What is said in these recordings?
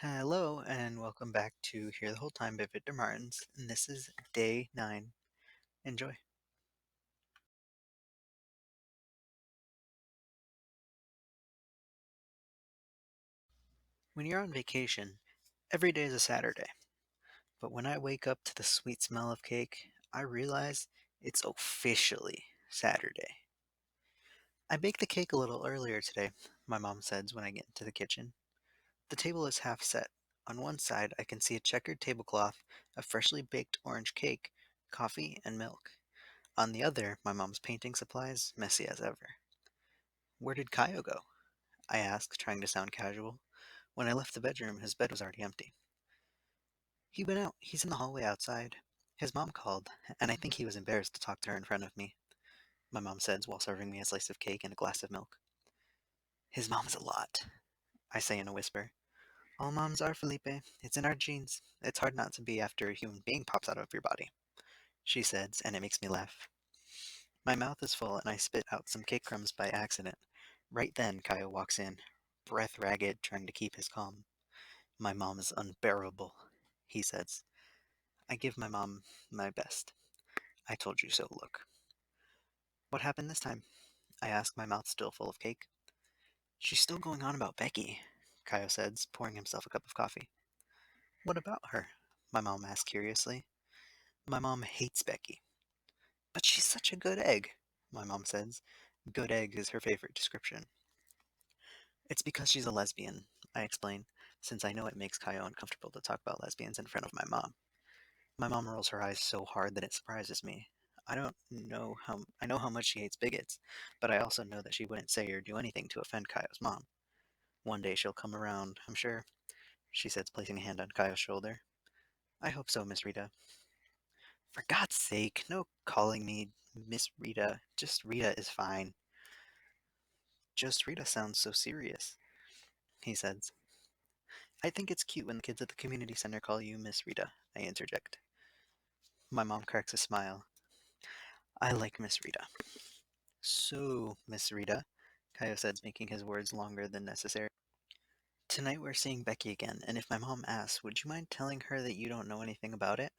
Hello, and welcome back to Hear the Whole Time by Victor Martins, and this is day 9. Enjoy. When you're on vacation, every day is a Saturday, but when I wake up to the sweet smell of cake, I realize it's officially Saturday. I baked the cake a little earlier today, my mom says when I get into the kitchen. The table is half set. On one side, I can see a checkered tablecloth, a freshly baked orange cake, coffee, and milk. On the other, my mom's painting supplies, messy as ever. Where did Kaio go? I asked, trying to sound casual. When I left the bedroom, his bed was already empty. He went out. He's in the hallway outside. His mom called, and I think he was embarrassed to talk to her in front of me, my mom said while serving me a slice of cake and a glass of milk. His mom's a lot, I say in a whisper. All moms are, Felipe. It's in our genes. It's hard not to be after a human being pops out of your body, she says, and it makes me laugh. My mouth is full, and I spit out some cake crumbs by accident. Right then, Kyle walks in, breath ragged, trying to keep his calm. My mom is unbearable, he says. I give my mom my best. I told you so, look. What happened this time? I ask, my mouth still full of cake. She's still going on about Becky, Kaio says, pouring himself a cup of coffee. What about her? My mom asks curiously. My mom hates Becky. But she's such a good egg, my mom says. Good egg is her favorite description. It's because she's a lesbian, I explain, since I know it makes Kaio uncomfortable to talk about lesbians in front of my mom. My mom rolls her eyes so hard that it surprises me. I know how much she hates bigots, but I also know that she wouldn't say or do anything to offend Kaio's mom. One day she'll come around, I'm sure, she says, placing a hand on Kaio's shoulder. I hope so, Miss Rita. For God's sake, no calling me Miss Rita. Just Rita is fine. Just Rita sounds so serious, he says. I think it's cute when the kids at the community center call you Miss Rita, I interject. My mom cracks a smile. I like Miss Rita. So, Miss Rita, Kaio says, making his words longer than necessary. Tonight we're seeing Becky again, and if my mom asks, would you mind telling her that you don't know anything about it?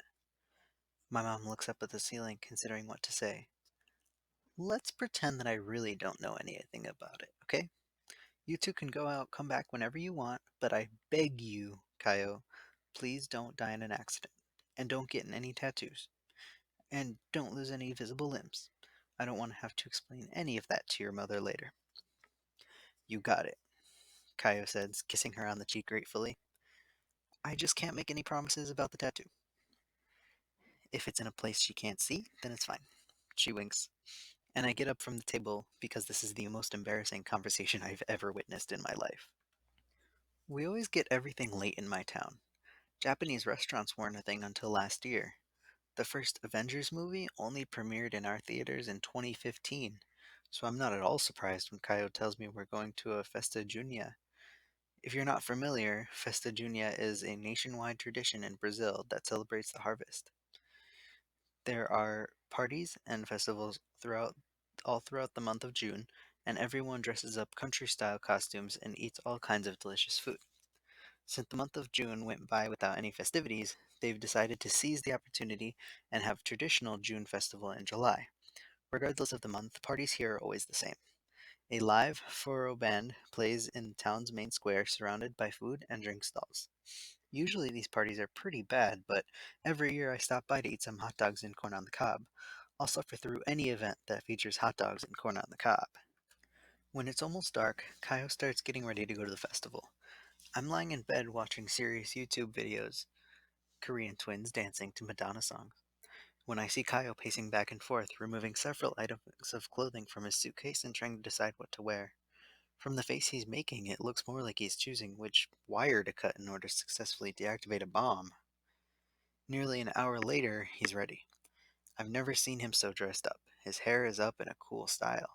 My mom looks up at the ceiling, considering what to say. Let's pretend that I really don't know anything about it, okay? You two can go out, come back whenever you want, but I beg you, Kaio, please don't die in an accident. And don't get in any tattoos. And don't lose any visible limbs. I don't want to have to explain any of that to your mother later. You got it, Kaio says, kissing her on the cheek gratefully. I just can't make any promises about the tattoo. If it's in a place she can't see, then it's fine. She winks. And I get up from the table because this is the most embarrassing conversation I've ever witnessed in my life. We always get everything late in my town. Japanese restaurants weren't a thing until last year. The first Avengers movie only premiered in our theaters in 2015, so I'm not at all surprised when Kaio tells me we're going to a Festa Junia. If you're not familiar, Festa Junia is a nationwide tradition in Brazil that celebrates the harvest. There are parties and festivals all throughout the month of June, and everyone dresses up country-style costumes and eats all kinds of delicious food. Since the month of June went by without any festivities, they've decided to seize the opportunity and have traditional June festival in July. Regardless of the month, parties here are always the same. A live foro band plays in the town's main square surrounded by food and drink stalls. Usually these parties are pretty bad, but every year I stop by to eat some hot dogs and corn on the cob. I'll suffer through any event that features hot dogs and corn on the cob. When it's almost dark, Kaio starts getting ready to go to the festival. I'm lying in bed watching serious YouTube videos, Korean twins dancing to Madonna songs, when I see Kaio pacing back and forth, removing several items of clothing from his suitcase and trying to decide what to wear. From the face he's making, it looks more like he's choosing which wire to cut in order to successfully deactivate a bomb. Nearly an hour later, he's ready. I've never seen him so dressed up. His hair is up in a cool style.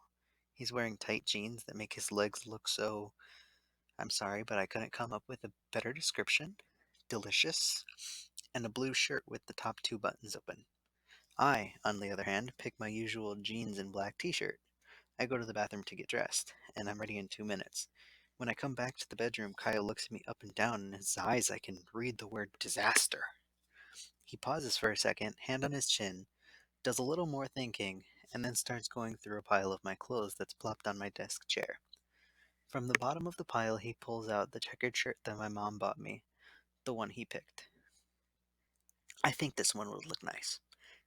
He's wearing tight jeans that make his legs look so... I'm sorry, but I couldn't come up with a better description. Delicious. And a blue shirt with the top two buttons open. I, on the other hand, pick my usual jeans and black t-shirt. I go to the bathroom to get dressed, and I'm ready in 2 minutes. When I come back to the bedroom, Kyle looks at me up and down, and in his eyes I can read the word disaster. He pauses for a second, hand on his chin, does a little more thinking, and then starts going through a pile of my clothes that's plopped on my desk chair. From the bottom of the pile, he pulls out the checkered shirt that my mom bought me, the one he picked. "I think this one would look nice,"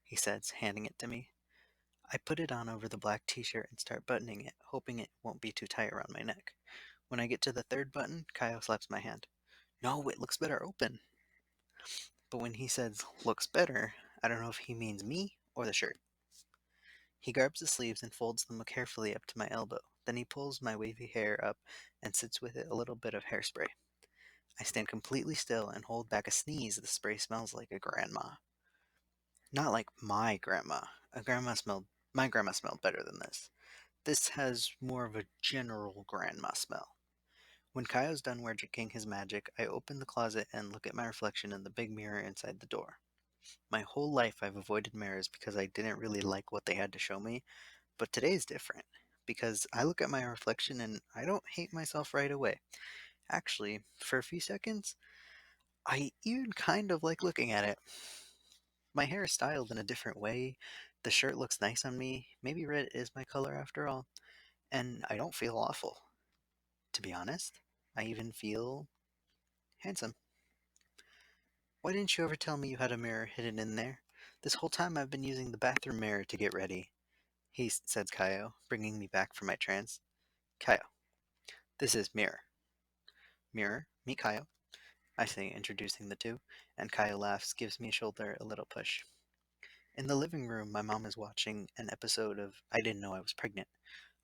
he says, handing it to me. I put it on over the black t-shirt and start buttoning it, hoping it won't be too tight around my neck. When I get to the third button, Kyle slaps my hand. "No, it looks better open." But when he says "looks better," I don't know if he means me or the shirt. He grabs the sleeves and folds them carefully up to my elbow. Then he pulls my wavy hair up and sits with it a little bit of hairspray. I stand completely still and hold back a sneeze. The spray smells like a grandma. Not like my grandma. A grandma smelled My grandma smelled better than this. This has more of a general grandma smell. When Kaio's done working his magic, I open the closet and look at my reflection in the big mirror inside the door. My whole life I've avoided mirrors because I didn't really like what they had to show me, but today's different. Because I look at my reflection and I don't hate myself right away. Actually, for a few seconds, I even kind of like looking at it. My hair is styled in a different way. The shirt looks nice on me. Maybe red is my color after all. And I don't feel awful, to be honest. I even feel handsome. "Why didn't you ever tell me you had a mirror hidden in there? This whole time I've been using the bathroom mirror to get ready," says Kaio, bringing me back from my trance. "Kaio, this is Mirror." "Mirror, meet Kaio," I say, introducing the two, and Kaio laughs, gives me a shoulder a little push. In the living room, my mom is watching an episode of I Didn't Know I Was Pregnant,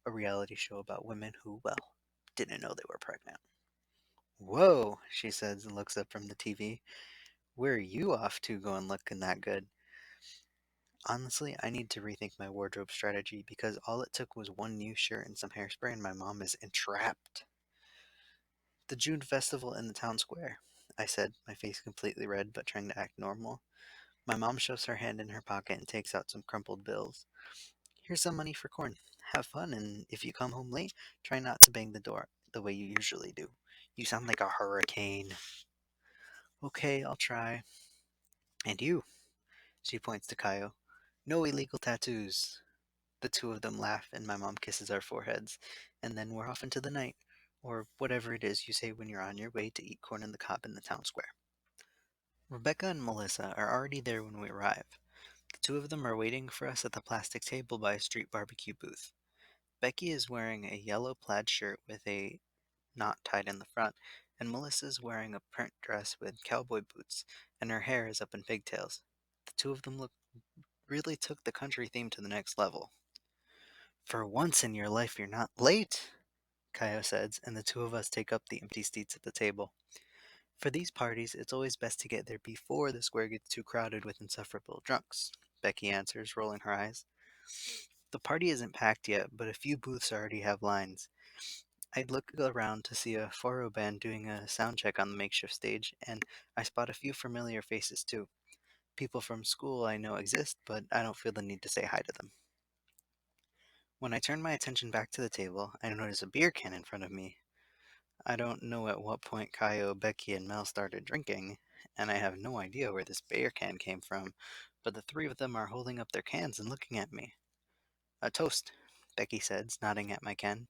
a reality show about women who, well, didn't know they were pregnant. "Whoa," she says and looks up from the TV. "Where are you off to going looking that good?" Honestly, I need to rethink my wardrobe strategy because all it took was one new shirt and some hairspray, and my mom is entrapped. "The June festival in the town square," I said, my face completely red but trying to act normal. My mom shoves her hand in her pocket and takes out some crumpled bills. "Here's some money for corn. Have fun, and if you come home late, try not to bang the door the way you usually do. You sound like a hurricane." "Okay, I'll try." "And you," she points to Kaio. "No illegal tattoos." The two of them laugh, and my mom kisses our foreheads, and then we're off into the night, or whatever it is you say when you're on your way to eat corn on the cob in the town square. Rebecca and Melissa are already there when we arrive. The two of them are waiting for us at the plastic table by a street barbecue booth. Becky is wearing a yellow plaid shirt with a knot tied in the front, and Melissa is wearing a print dress with cowboy boots, and her hair is up in pigtails. The two of them really took the country theme to the next level. "For once in your life, you're not late," Kaio says, and the two of us take up the empty seats at the table. "For these parties, it's always best to get there before the square gets too crowded with insufferable drunks," Becky answers, rolling her eyes. "The party isn't packed yet, but a few booths already have lines. I'd look around to see a Foro band doing a sound check on the makeshift stage, and I spot a few familiar faces too. People from school I know exist, but I don't feel the need to say hi to them." When I turn my attention back to the table, I notice a beer can in front of me. I don't know at what point Kaio, Becky, and Mel started drinking, and I have no idea where this beer can came from, but the three of them are holding up their cans and looking at me. "A toast," Becky says, nodding at my can.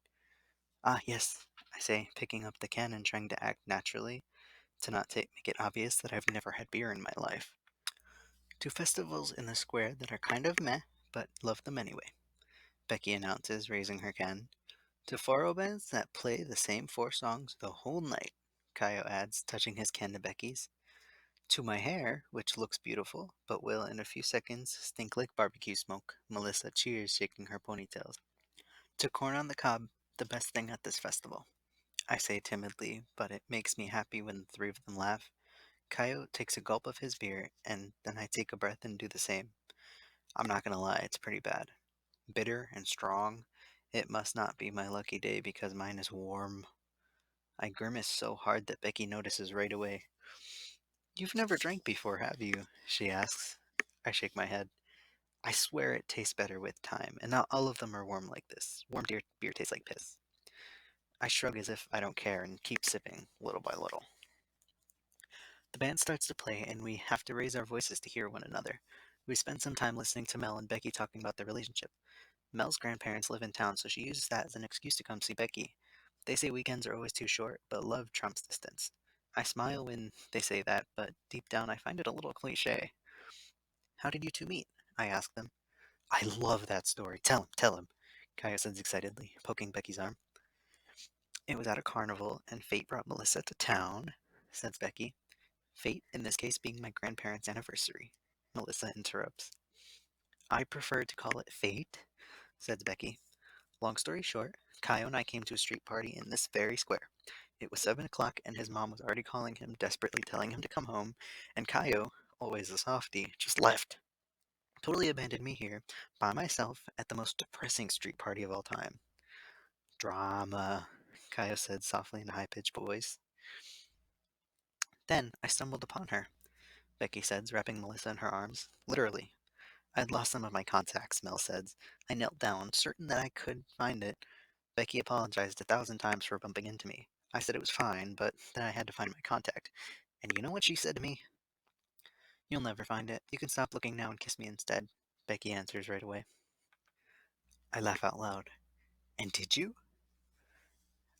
"Ah, yes," I say, picking up the can and trying to act naturally, to not make it obvious that I've never had beer in my life. "To festivals in the square that are kind of meh, but love them anyway," Becky announces, raising her can. "To foro bands that play the same four songs the whole night," Kaio adds, touching his can to Becky's. "To my hair, which looks beautiful, but will in a few seconds stink like barbecue smoke," Melissa cheers, shaking her ponytails. "To corn on the cob, the best thing at this festival," I say timidly, but it makes me happy when the three of them laugh. Kaio takes a gulp of his beer, and then I take a breath and do the same. I'm not gonna lie, it's pretty bad. Bitter and strong. It must not be my lucky day because mine is warm. I grimace so hard that Becky notices right away. "You've never drank before, have you?" she asks. I shake my head. "I swear it tastes better with time, and not all of them are warm like this. Warm beer tastes like piss." I shrug as if I don't care and keep sipping, little by little. The band starts to play, and we have to raise our voices to hear one another. We spend some time listening to Mel and Becky talking about their relationship. Mel's grandparents live in town, so she uses that as an excuse to come see Becky. They say weekends are always too short, but love trumps distance. I smile when they say that, but deep down I find it a little cliche. How did you two meet? I ask them. I love that story. Tell him, Kaya says excitedly, poking Becky's arm. It was at a carnival, and fate brought Melissa to town, says Becky. Fate, in this case, being my grandparents' anniversary. Melissa interrupts. I prefer to call it fate, says Becky. Long story short, Kaio and I came to a street party in this very square. It was 7 o'clock, and his mom was already calling him, desperately telling him to come home, and Kaio, always a softie, just left. Totally abandoned me here, by myself, at the most depressing street party of all time. Drama, Kaio said softly in a high pitched voice. Then I stumbled upon her, Becky says, wrapping Melissa in her arms. Literally. I'd lost some of my contacts, Mel says. I knelt down, certain that I could find it. Becky apologized 1,000 times for bumping into me. I said it was fine, but then I had to find my contact. And you know what she said to me? You'll never find it. You can stop looking now and kiss me instead. Becky answers right away. I laugh out loud. And did you?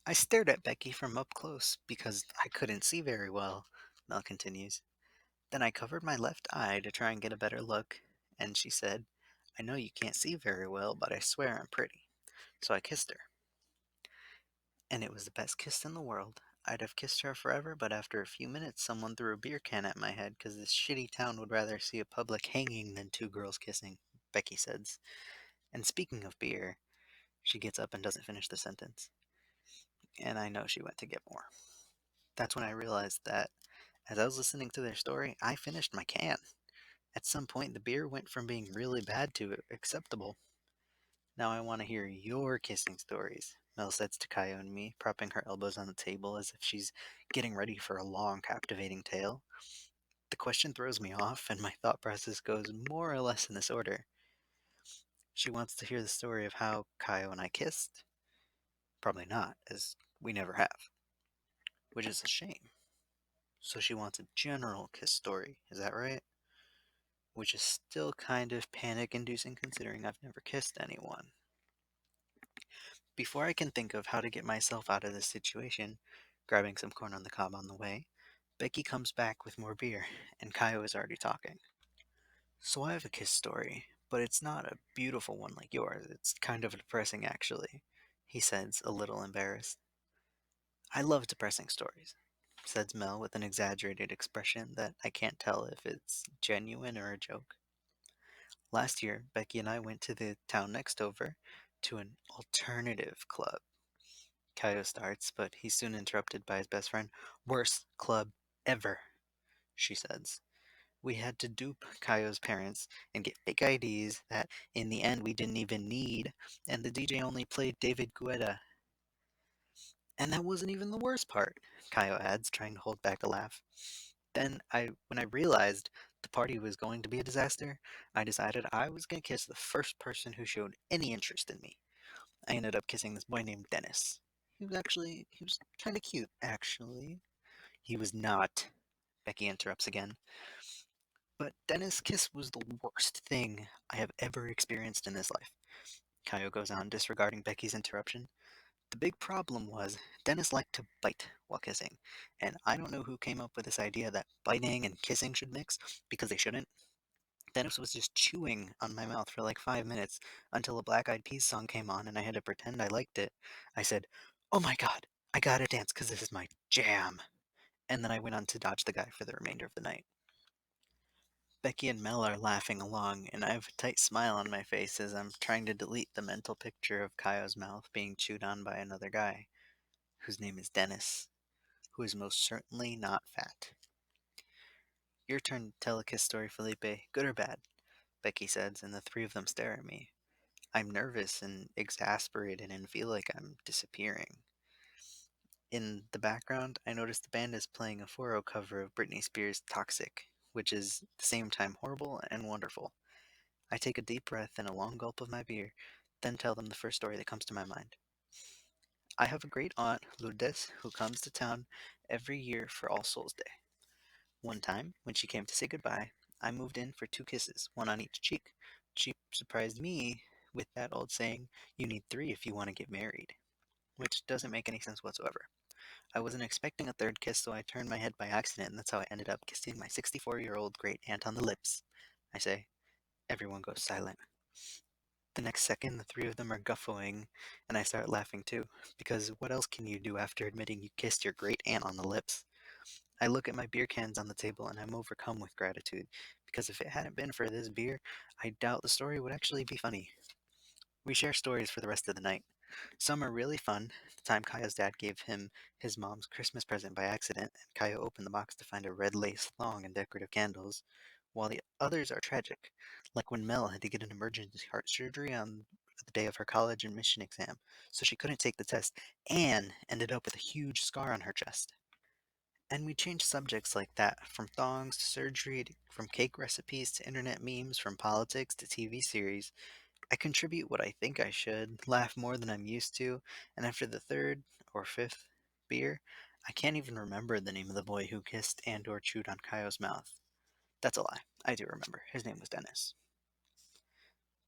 I stared at Becky from up close because I couldn't see very well, Mel continues. Then I covered my left eye to try and get a better look, and she said, I know you can't see very well, but I swear I'm pretty. So I kissed her. And it was the best kiss in the world. I'd have kissed her forever, but after a few minutes, someone threw a beer can at my head because this shitty town would rather see a public hanging than two girls kissing, Becky says. And speaking of beer, she gets up and doesn't finish the sentence. And I know she went to get more. That's when I realized that as I was listening to their story, I finished my can. At some point, the beer went from being really bad to acceptable. Now I want to hear your kissing stories, Mel says to Kaio and me, propping her elbows on the table as if she's getting ready for a long, captivating tale. The question throws me off, and my thought process goes more or less in this order. She wants to hear the story of how Kaio and I kissed. Probably not, as we never have, which is a shame. So she wants a general kiss story, is that right? Which is still kind of panic inducing considering I've never kissed anyone. Before I can think of how to get myself out of this situation, grabbing some corn on the cob on the way, Becky comes back with more beer, and Kaio is already talking. So I have a kiss story, but it's not a beautiful one like yours. It's kind of depressing, actually, he says, a little embarrassed. I love depressing stories, says Mel with an exaggerated expression that I can't tell if it's genuine or a joke. Last year, Becky and I went to the town next over to an alternative club. Kaio starts, but he's soon interrupted by his best friend. Worst club ever, she says. We had to dupe Kaio's parents and get fake IDs that in the end we didn't even need, and the DJ only played David Guetta. And that wasn't even the worst part, Kaio adds, trying to hold back a laugh. When I realized the party was going to be a disaster, I decided I was going to kiss the first person who showed any interest in me. I ended up kissing this boy named Dennis. He was kind of cute, actually. He was not, Becky interrupts again. But Dennis' kiss was the worst thing I have ever experienced in this life. Kaio goes on, disregarding Becky's interruption. The big problem was Dennis liked to bite while kissing, and I don't know who came up with this idea that biting and kissing should mix, because they shouldn't. Dennis was just chewing on my mouth for like 5 minutes until a Black Eyed Peas song came on and I had to pretend I liked it. I said, Oh my god, I gotta dance because this is my jam. And then I went on to dodge the guy for the remainder of the night. Becky and Mel are laughing along, and I have a tight smile on my face as I'm trying to delete the mental picture of Kaio's mouth being chewed on by another guy, whose name is Dennis, who is most certainly not fat. Your turn to tell a kiss story, Felipe, good or bad, Becky says, and the three of them stare at me. I'm nervous and exasperated and feel like I'm disappearing. In the background, I notice the band is playing a 4 cover of Britney Spears' Toxic, which is at the same time horrible and wonderful. I take a deep breath and a long gulp of my beer, then tell them the first story that comes to my mind. I have a great aunt, Lourdes, who comes to town every year for All Souls Day. One time, when she came to say goodbye, I moved in for two kisses, one on each cheek. She surprised me with that old saying, you need three if you want to get married, which doesn't make any sense whatsoever. I wasn't expecting a third kiss, so I turned my head by accident, and that's how I ended up kissing my 64-year-old great aunt on the lips. I say, everyone goes silent. The next second, the three of them are guffawing, and I start laughing too, because what else can you do after admitting you kissed your great aunt on the lips? I look at my beer cans on the table and I'm overcome with gratitude, because if it hadn't been for this beer, I doubt the story would actually be funny. We share stories for the rest of the night. Some are really fun. The time Kaya's dad gave him his mom's Christmas present by accident, and Kaya opened the box to find a red lace thong and decorative candles, while the others are tragic, like when Mel had to get an emergency heart surgery on the day of her college admission exam, so she couldn't take the test and ended up with a huge scar on her chest. And we change subjects like that, from thongs to surgery, from cake recipes to internet memes, from politics to TV series. I contribute what I think I should, laugh more than I'm used to, and after the third or fifth beer, I can't even remember the name of the boy who kissed and or chewed on Kaio's mouth. That's a lie. I do remember. His name was Dennis.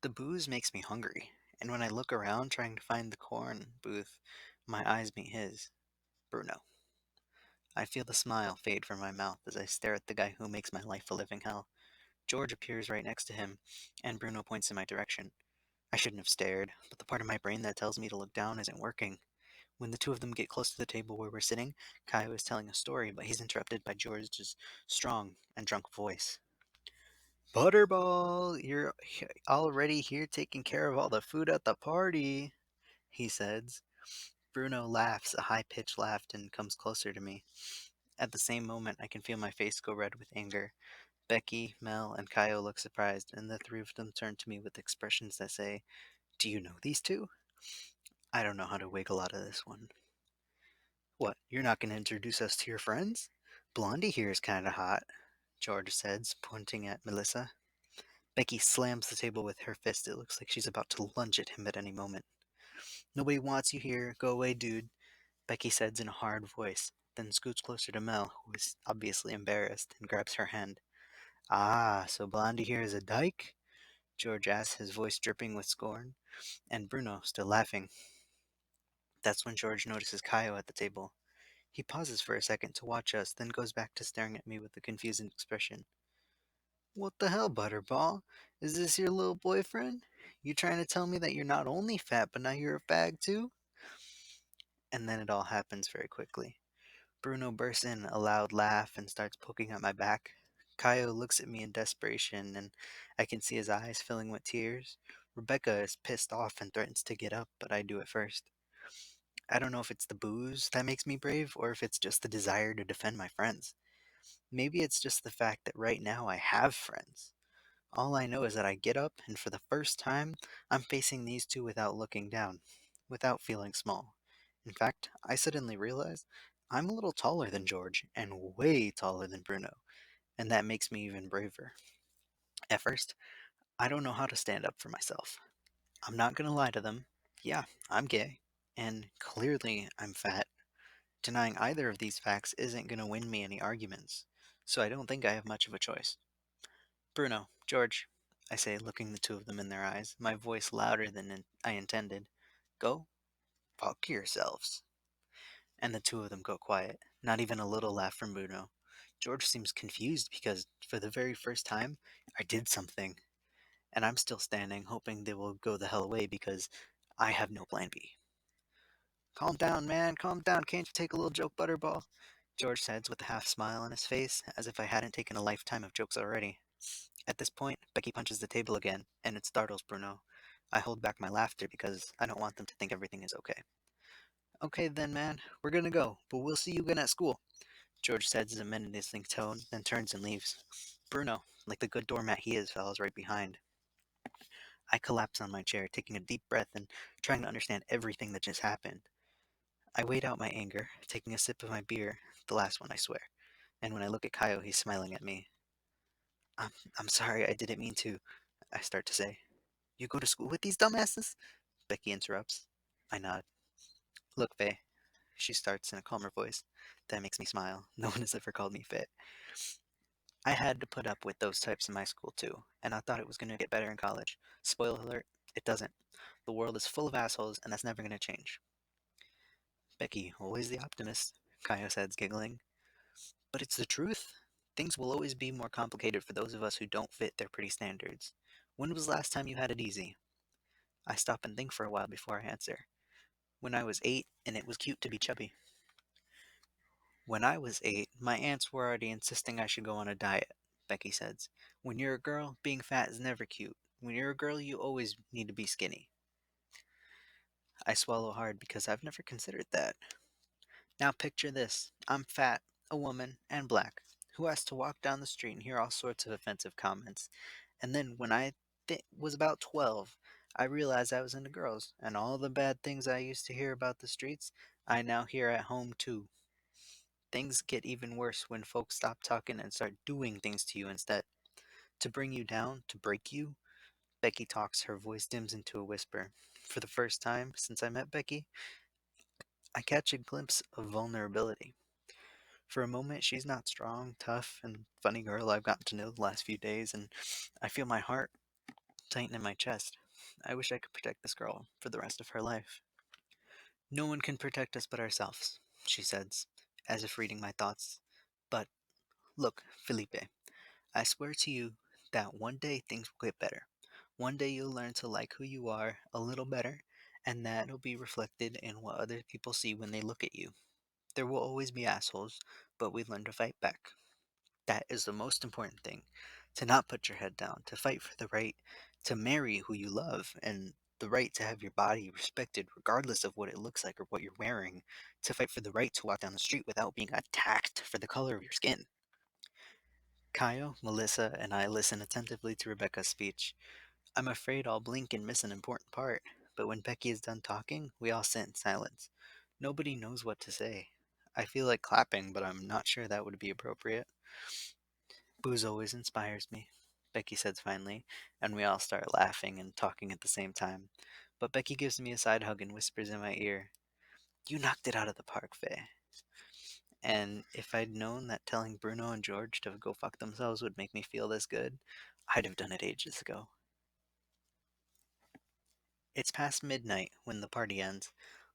The booze makes me hungry, and when I look around trying to find the corn booth, my eyes meet his. Bruno. I feel the smile fade from my mouth as I stare at the guy who makes my life a living hell. George appears right next to him, and Bruno points in my direction. I shouldn't have stared, but the part of my brain that tells me to look down isn't working. When the two of them get close to the table where we're sitting, Kaio is telling a story, but he's interrupted by George's strong and drunk voice. Butterball, you're already here taking care of all the food at the party, he says. Bruno laughs a high pitched laugh and comes closer to me. At the same moment, I can feel my face go red with anger. Becky, Mel, and Kaio look surprised, and the three of them turn to me with expressions that say, do you know these two? I don't know how to wiggle out of this one. What, you're not going to introduce us to your friends? Blondie here is kind of hot, George says, pointing at Melissa. Becky slams the table with her fist. It looks like she's about to lunge at him at any moment. Nobody wants you here. Go away, dude, Becky says in a hard voice, then scoots closer to Mel, who is obviously embarrassed, and grabs her hand. Ah, so Blondie here is a dyke? George asks, his voice dripping with scorn, and Bruno still laughing. That's when George notices Kaio at the table. He pauses for a second to watch us, then goes back to staring at me with a confused expression. What the hell, Butterball? Is this your little boyfriend? You trying to tell me that you're not only fat, but now you're a fag too? And then it all happens very quickly. Bruno bursts in a loud laugh and starts poking at my back. Kaio looks at me in desperation, and I can see his eyes filling with tears. Rebecca is pissed off and threatens to get up, but I do it first. I don't know if it's the booze that makes me brave, or if it's just the desire to defend my friends. Maybe it's just the fact that right now I have friends. All I know is that I get up, and for the first time, I'm facing these two without looking down, without feeling small. In fact, I suddenly realize I'm a little taller than George, and way taller than Bruno, and that makes me even braver. At first, I don't know how to stand up for myself. I'm not gonna lie to them. Yeah, I'm gay. And clearly, I'm fat. Denying either of these facts isn't gonna win me any arguments, so I don't think I have much of a choice. Bruno, George, I say, looking the two of them in their eyes, my voice louder than I intended. Go fuck yourselves. And the two of them go quiet. Not even a little laugh from Bruno. George seems confused because, for the very first time, I did something. And I'm still standing, hoping they will go the hell away because I have no plan B. Calm down, man, calm down. Can't you take a little joke, Butterball? George says with a half smile on his face, as if I hadn't taken a lifetime of jokes already. At this point, Becky punches the table again, and it startles Bruno. I hold back my laughter because I don't want them to think everything is okay. Okay then, man, we're gonna go, but we'll see you again at school, George says in a menacing tone, then turns and leaves. Bruno, like the good doormat he is, follows right behind. I collapse on my chair, taking a deep breath and trying to understand everything that just happened. I wait out my anger, taking a sip of my beer, the last one I swear, and when I look at Kaio, he's smiling at me. I'm, I'm sorry, I didn't mean to, I start to say. You go to school with these dumbasses? Becky interrupts. I nod. Look, Faye, she starts in a calmer voice. That makes me smile. No one has ever called me Faye. I had to put up with those types in my school too, and I thought it was going to get better in college. Spoiler alert, it doesn't. The world is full of assholes, and that's never going to change. Becky, always the optimist, Kaio says, giggling. But it's the truth. Things will always be more complicated for those of us who don't fit their pretty standards. When was the last time you had it easy? I stop and think for a while before I answer. When I was 8, and it was cute to be chubby. When I was 8, my aunts were already insisting I should go on a diet, Becky says. When you're a girl, being fat is never cute. When you're a girl, you always need to be skinny. I swallow hard because I've never considered that. Now picture this. I'm fat, a woman, and black, who has to walk down the street and hear all sorts of offensive comments. And then when I was about 12, I realized I was into girls, and all the bad things I used to hear about the streets, I now hear at home too. Things get even worse when folks stop talking and start doing things to you instead. To bring you down, to break you. Becky talks, her voice dims into a whisper. For the first time since I met Becky, I catch a glimpse of vulnerability. For a moment, she's not strong, tough, and funny girl I've gotten to know the last few days, and I feel my heart tighten in my chest. I wish I could protect this girl for the rest of her life. No one can protect us but ourselves, she says, as if reading my thoughts. But look, Felipe, I swear to you that one day things will get better. One day you'll learn to like who you are a little better, and that'll be reflected in what other people see when they look at you. There will always be assholes, but we learn to fight back. That is the most important thing. To not put your head down, to fight for the right to marry who you love, and the right to have your body respected regardless of what it looks like or what you're wearing, to fight for the right to walk down the street without being attacked for the color of your skin. Kaio, Melissa, and I listen attentively to Rebecca's speech. I'm afraid I'll blink and miss an important part, but when Becky is done talking, we all sit in silence. Nobody knows what to say. I feel like clapping, but I'm not sure that would be appropriate. Booze always inspires me, Becky says finally, and we all start laughing and talking at the same time. But Becky gives me a side hug and whispers in my ear, You knocked it out of the park, Faye. And if I'd known that telling Bruno and George to go fuck themselves would make me feel this good, I'd have done it ages ago. It's past midnight when the party ends.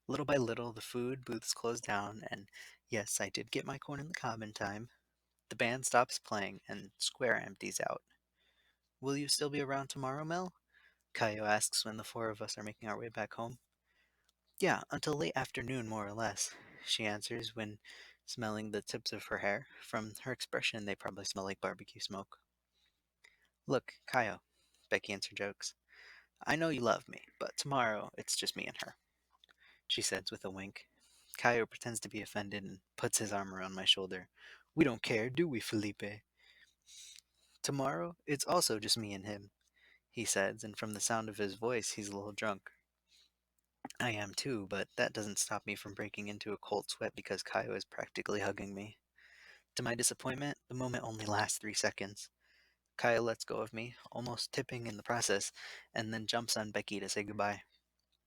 Little by little, the food booths close down, and yes, I did get my corn in the cob in time. The band stops playing, and Square empties out. Will you still be around tomorrow, Mel? Caio asks when the four of us are making our way back home. Yeah, until late afternoon, more or less, she answers when smelling the tips of her hair. From her expression, they probably smell like barbecue smoke. Look, Caio, Becky interjokes. I know you love me, but tomorrow it's just me and her, she says with a wink. Caio pretends to be offended and puts his arm around my shoulder. We don't care, do we, Felipe? Tomorrow, it's also just me and him, he says, and from the sound of his voice, he's a little drunk. I am too, but that doesn't stop me from breaking into a cold sweat because Kaio is practically hugging me. To my disappointment, the moment only lasts 3 seconds. Kaio lets go of me, almost tipping in the process, and then jumps on Becky to say goodbye.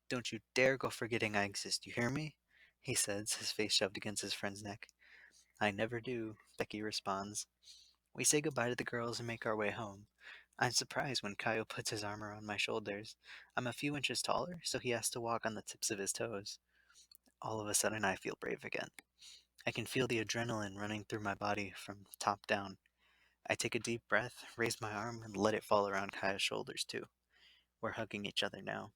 Don't you dare go forgetting I exist, you hear me? He says, his face shoved against his friend's neck. I never do, Becky responds. We say goodbye to the girls and make our way home. I'm surprised when Kaio puts his arm around my shoulders. I'm a few inches taller, so he has to walk on the tips of his toes. All of a sudden, I feel brave again. I can feel the adrenaline running through my body from top down. I take a deep breath, raise my arm, and let it fall around Kaio's shoulders, too. We're hugging each other now.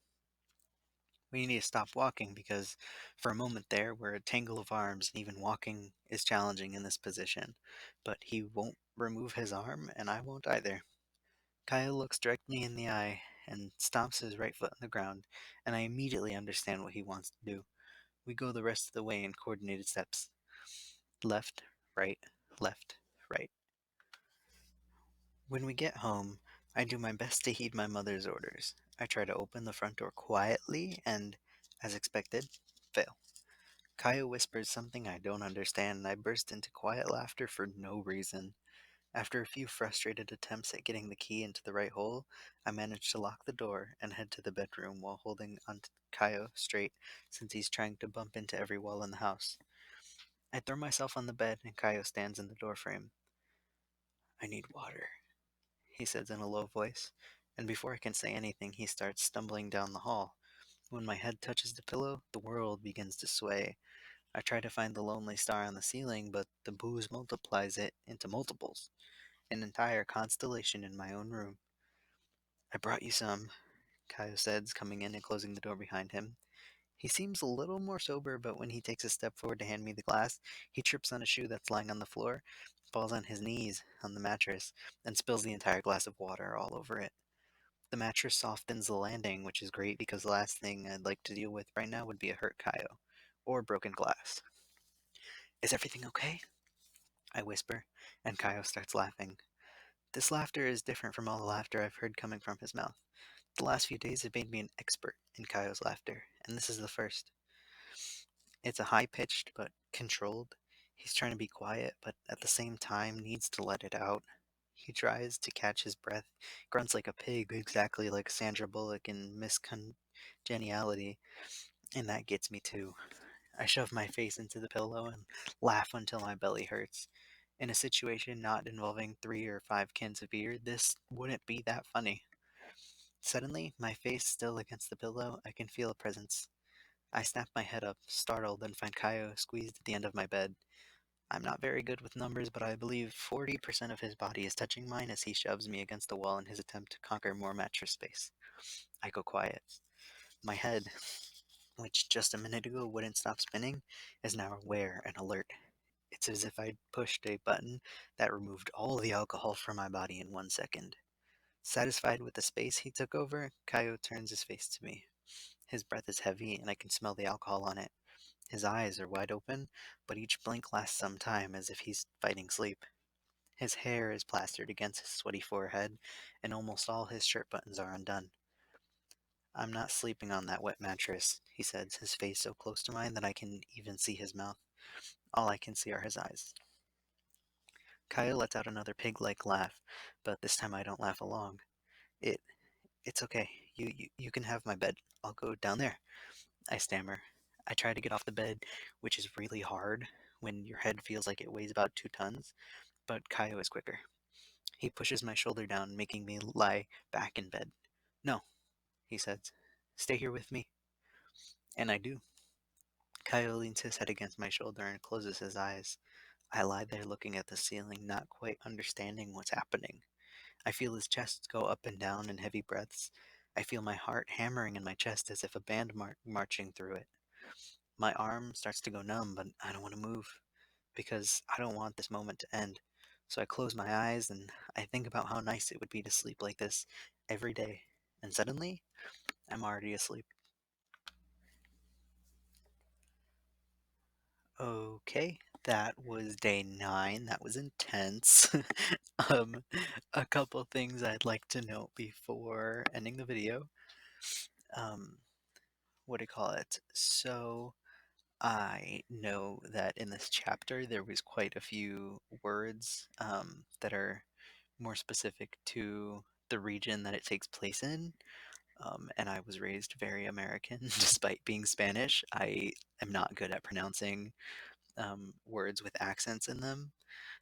We need to stop walking because for a moment there, we're a tangle of arms, and even walking is challenging in this position. But he won't remove his arm, and I won't either. Kyle looks directly in the eye and stomps his right foot on the ground, and I immediately understand what he wants to do. We go the rest of the way in coordinated steps. Left, right, left, right. When we get home, I do my best to heed my mother's orders. I try to open the front door quietly and, as expected, fail. Kaya whispers something I don't understand, and I burst into quiet laughter for no reason. After a few frustrated attempts at getting the key into the right hole, I managed to lock the door and head to the bedroom while holding onto Kaio straight since he's trying to bump into every wall in the house. I throw myself on the bed and Kaio stands in the doorframe. I need water, he says in a low voice, and before I can say anything, he starts stumbling down the hall. When my head touches the pillow, the world begins to sway. I try to find the lonely star on the ceiling, but the booze multiplies it into multiples, an entire constellation in my own room. I brought you some, Kaio says, coming in and closing the door behind him. He seems a little more sober, but when he takes a step forward to hand me the glass, he trips on a shoe that's lying on the floor, falls on his knees on the mattress, and spills the entire glass of water all over it. The mattress softens the landing, which is great because the last thing I'd like to deal with right now would be a hurt Kaio, or broken glass. Is everything okay? I whisper, and Kaio starts laughing. This laughter is different from all the laughter I've heard coming from his mouth. The last few days have made me an expert in Kaio's laughter, and this is the first. It's a high pitched but controlled. He's trying to be quiet, but at the same time needs to let it out. He tries to catch his breath, grunts like a pig, exactly like Sandra Bullock in Miss Congeniality, and that gets me too. I shove my face into the pillow and laugh until my belly hurts. In a situation not involving 3 or 5 cans of beer, this wouldn't be that funny. Suddenly, my face still against the pillow, I can feel a presence. I snap my head up, startled, and find Kaio squeezed at the end of my bed. I'm not very good with numbers, but I believe 40% of his body is touching mine as he shoves me against the wall in his attempt to conquer more mattress space. I go quiet. My head, which just a minute ago wouldn't stop spinning, is now aware and alert. It's as if I'd pushed a button that removed all the alcohol from my body in 1 second. Satisfied with the space he took over, Kaio turns his face to me. His breath is heavy, and I can smell the alcohol on it. His eyes are wide open, but each blink lasts some time as if he's fighting sleep. His hair is plastered against his sweaty forehead, and almost all his shirt buttons are undone. I'm not sleeping on that wet mattress, he says, his face so close to mine that I can even see his mouth. All I can see are his eyes. Kyle lets out another pig-like laugh, but this time I don't laugh along. It, it's okay. You can have my bed. I'll go down there. I stammer. I try to get off the bed, which is really hard when your head feels like it weighs about 2 tons, but Kaio is quicker. He pushes my shoulder down, making me lie back in bed. No, he says. Stay here with me. And I do. Kaio leans his head against my shoulder and closes his eyes. I lie there looking at the ceiling, not quite understanding what's happening. I feel his chest go up and down in heavy breaths. I feel my heart hammering in my chest as if a band marching through it. My arm starts to go numb, but I don't want to move because I don't want this moment to end. So I close my eyes and I think about how nice it would be to sleep like this every day. And suddenly, I'm already asleep. Okay, that was day 9. That was intense. um, a couple things I'd like to note before ending the video. Um, what do you call it? So, I know that in this chapter there was quite a few words that are more specific to the region that it takes place in. And I was raised very American despite being Spanish. I am not good at pronouncing words with accents in them.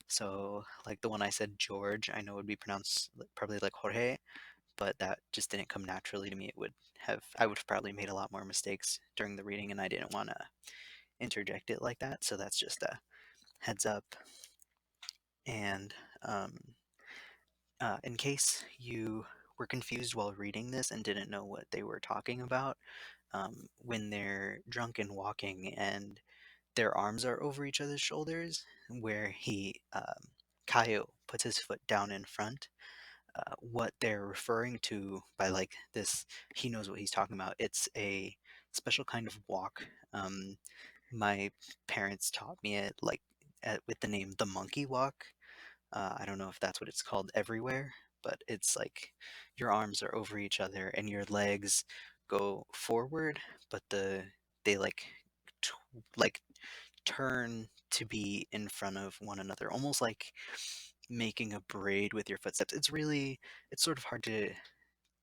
So, like the one I said, George, I know would be pronounced probably like Jorge, but that just didn't come naturally to me. I would have probably made a lot more mistakes during the reading, and I didn't want to interject it like that. So that's just a heads up. And um, in case you were confused while reading this and didn't know what they were talking about, when they're drunk and walking and their arms are over each other's shoulders, where Kaio puts his foot down in front, what they're referring to by like this, he knows what he's talking about. It's a special kind of walk. My parents taught me it with the name the monkey walk. I don't know if that's what it's called everywhere, but it's like your arms are over each other and your legs go forward, but they like turn to be in front of one another, almost like making a braid with your footsteps. It's sort of hard to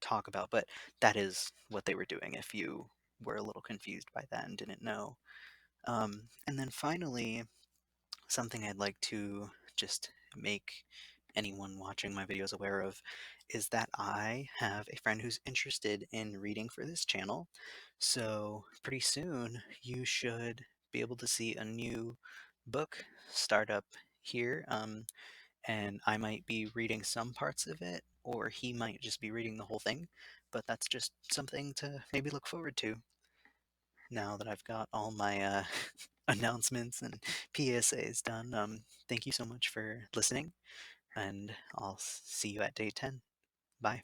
talk about, but that is what they were doing if you were a little confused by that and didn't know. And then finally, something I'd like to just make anyone watching my videos aware of is that I have a friend who's interested in reading for this channel. So pretty soon you should be able to see a new book start up here. And I might be reading some parts of it, or he might just be reading the whole thing. But that's just something to maybe look forward to now that I've got all my announcements and PSAs done. Thank you so much for listening, and I'll see you at day 10. Bye.